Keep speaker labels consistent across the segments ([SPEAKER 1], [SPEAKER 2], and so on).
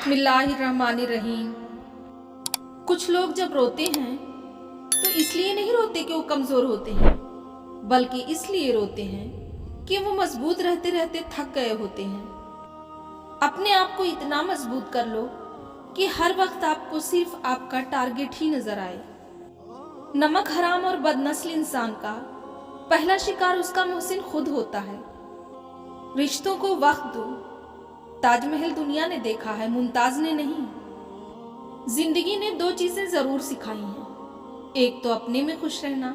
[SPEAKER 1] बिस्मिल्लाहिर्रहमानिर्रहीम। कुछ लोग जब रोते हैं तो इसलिए नहीं रोते कि वो कमज़ोर होते हैं, बल्कि इसलिए रोते हैं कि वो मजबूत रहते रहते थक गए होते हैं। अपने आप को इतना मजबूत कर लो कि हर वक्त आपको सिर्फ आपका टारगेट ही नजर आए। नमक हराम और बदनस्ल इंसान का पहला शिकार उसका मोहसिन खुद होता है। रिश्तों को वक्त दो। ताजमहल दुनिया ने देखा है, मुमताज ने नहीं। जिंदगी ने दो चीजें जरूर सिखाई हैं, एक तो अपने में खुश रहना,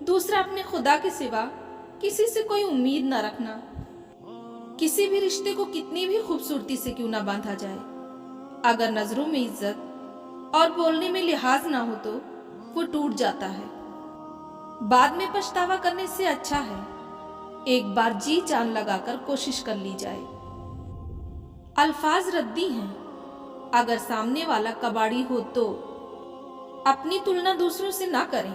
[SPEAKER 1] दूसरा अपने खुदा के सिवा किसी से कोई उम्मीद न रखना। किसी भी रिश्ते को कितनी भी खूबसूरती से क्यों ना बांधा जाए, अगर नजरों में इज्जत और बोलने में लिहाज ना हो तो वो टूट जाता है। बाद में पछतावा करने से अच्छा है एक बार जी जान लगाकर कोशिश कर ली जाए। अल्फाज रद्दी हैं, अगर सामने वाला कबाड़ी हो तो अपनी तुलना दूसरों से ना करें,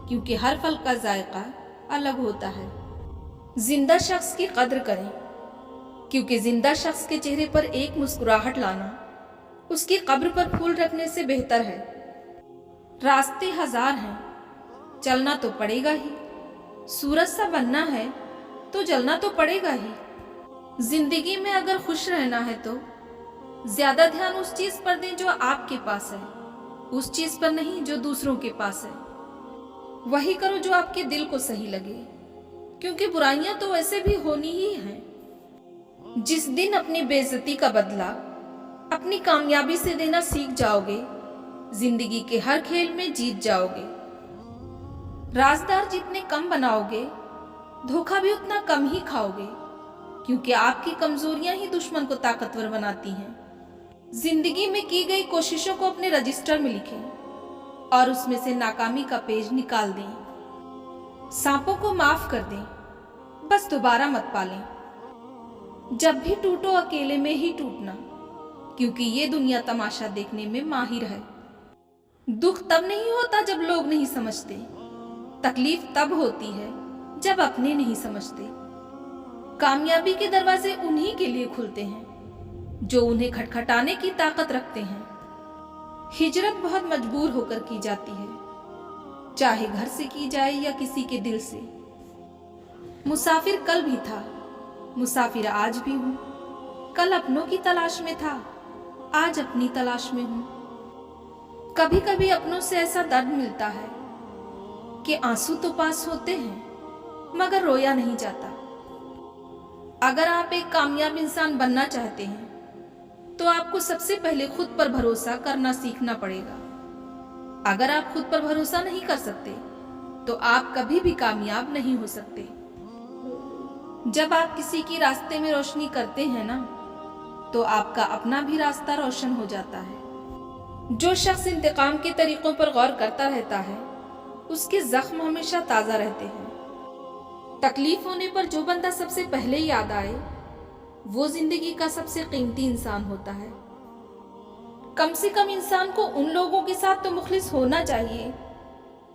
[SPEAKER 1] क्योंकि हर फल का जायका अलग होता है। जिंदा शख्स की कद्र करें, क्योंकि जिंदा शख्स के चेहरे पर एक मुस्कुराहट लाना उसकी कब्र पर फूल रखने से बेहतर है। रास्ते हजार हैं, चलना तो पड़ेगा ही। सूरज सा बनना है तो जलना तो पड़ेगा ही। जिंदगी में अगर खुश रहना है तो ज्यादा ध्यान उस चीज पर दें जो आपके पास है, उस चीज पर नहीं जो दूसरों के पास है। वही करो जो आपके दिल को सही लगे, क्योंकि बुराइयां तो वैसे भी होनी ही हैं। जिस दिन अपनी बेइज्जती का बदला अपनी कामयाबी से देना सीख जाओगे, जिंदगी के हर खेल में जीत जाओगे। राजदार जितने कम बनाओगे, धोखा भी उतना कम ही खाओगे, क्योंकि आपकी कमजोरियां ही दुश्मन को ताकतवर बनाती हैं। जिंदगी में की गई कोशिशों को अपने रजिस्टर में लिखें और उसमें से नाकामी का पेज निकाल दें। सांपों को माफ कर दें, बस दोबारा मत पालें। जब भी टूटो अकेले में ही टूटना, क्योंकि ये दुनिया तमाशा देखने में माहिर है। दुख तब नहीं होता जब लोग नहीं समझते, तकलीफ तब होती है जब अपने नहीं समझते। कामयाबी के दरवाजे उन्हीं के लिए खुलते हैं जो उन्हें खटखटाने की ताकत रखते हैं। हिजरत बहुत मजबूर होकर की जाती है, चाहे घर से की जाए या किसी के दिल से। मुसाफिर कल भी था, मुसाफिर आज भी हूं। कल अपनों की तलाश में था, आज अपनी तलाश में हूं। कभी कभी अपनों से ऐसा दर्द मिलता है कि आंसू तो पास होते हैं मगर रोया नहीं जाता। अगर आप एक कामयाब इंसान बनना चाहते हैं तो आपको सबसे पहले खुद पर भरोसा करना सीखना पड़ेगा। अगर आप खुद पर भरोसा नहीं कर सकते तो आप कभी भी कामयाब नहीं हो सकते। जब आप किसी की रास्ते में रोशनी करते हैं ना, तो आपका अपना भी रास्ता रोशन हो जाता है। जो शख्स इंतकाम के तरीकों पर गौर करता रहता है, उसके जख्म हमेशा ताज़ा रहते हैं। तकलीफ होने पर जो बंदा सबसे पहले याद आए, वो जिंदगी का सबसे कीमती इंसान होता है। कम से कम इंसान को उन लोगों के साथ तो मुखलिस होना चाहिए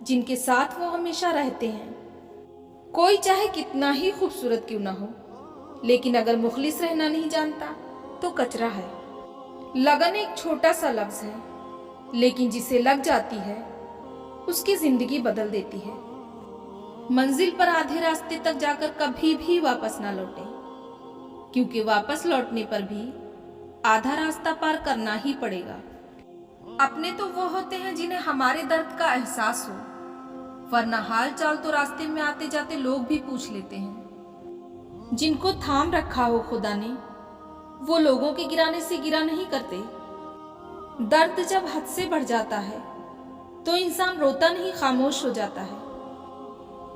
[SPEAKER 1] जिनके साथ वो हमेशा रहते हैं। कोई चाहे कितना ही खूबसूरत क्यों ना हो, लेकिन अगर मुखलिस रहना नहीं जानता तो कचरा है। लगन एक छोटा सा लफ्ज है, लेकिन जिसे लग जाती है उसकी जिंदगी बदल देती है। मंजिल पर आधे रास्ते तक जाकर कभी भी वापस ना लौटें, क्योंकि वापस लौटने पर भी आधा रास्ता पार करना ही पड़ेगा। अपने तो वो होते हैं जिन्हें हमारे दर्द का एहसास हो, वरना हाल चाल तो रास्ते में आते जाते लोग भी पूछ लेते हैं। जिनको थाम रखा हो खुदा ने, वो लोगों के गिराने से गिरा नहीं करते। दर्द जब हद से बढ़ जाता है तो इंसान रोता नहीं, खामोश हो जाता है।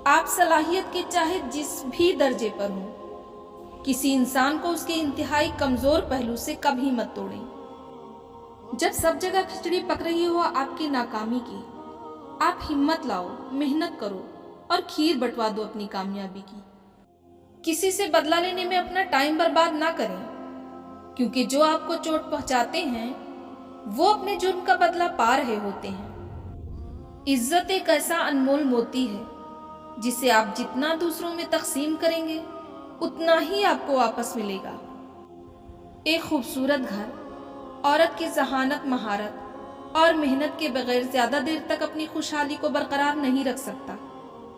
[SPEAKER 1] आप सलाहियत के चाहे जिस भी दर्जे पर हो, किसी इंसान को उसके इंतहाई कमजोर पहलू से कभी मत तोड़ें। जब सब जगह खिचड़ी पक रही हो आपकी नाकामी की, आप हिम्मत लाओ, मेहनत करो और खीर बंटवा दो अपनी कामयाबी की। किसी से बदला लेने में अपना टाइम बर्बाद ना करें, क्योंकि जो आपको चोट पहुंचाते हैं वो अपने जुर्म का बदला पा रहे होते हैं। इज्जत एक ऐसा अनमोल मोती है जिसे आप जितना दूसरों में तकसीम करेंगे उतना ही आपको वापस मिलेगा। एक खूबसूरत घर عورت کی ذہانت، مہارت اور محنت کے بغیر زیادہ دیر تک اپنی خوشحالی کو برقرار نہیں رکھ سکتا۔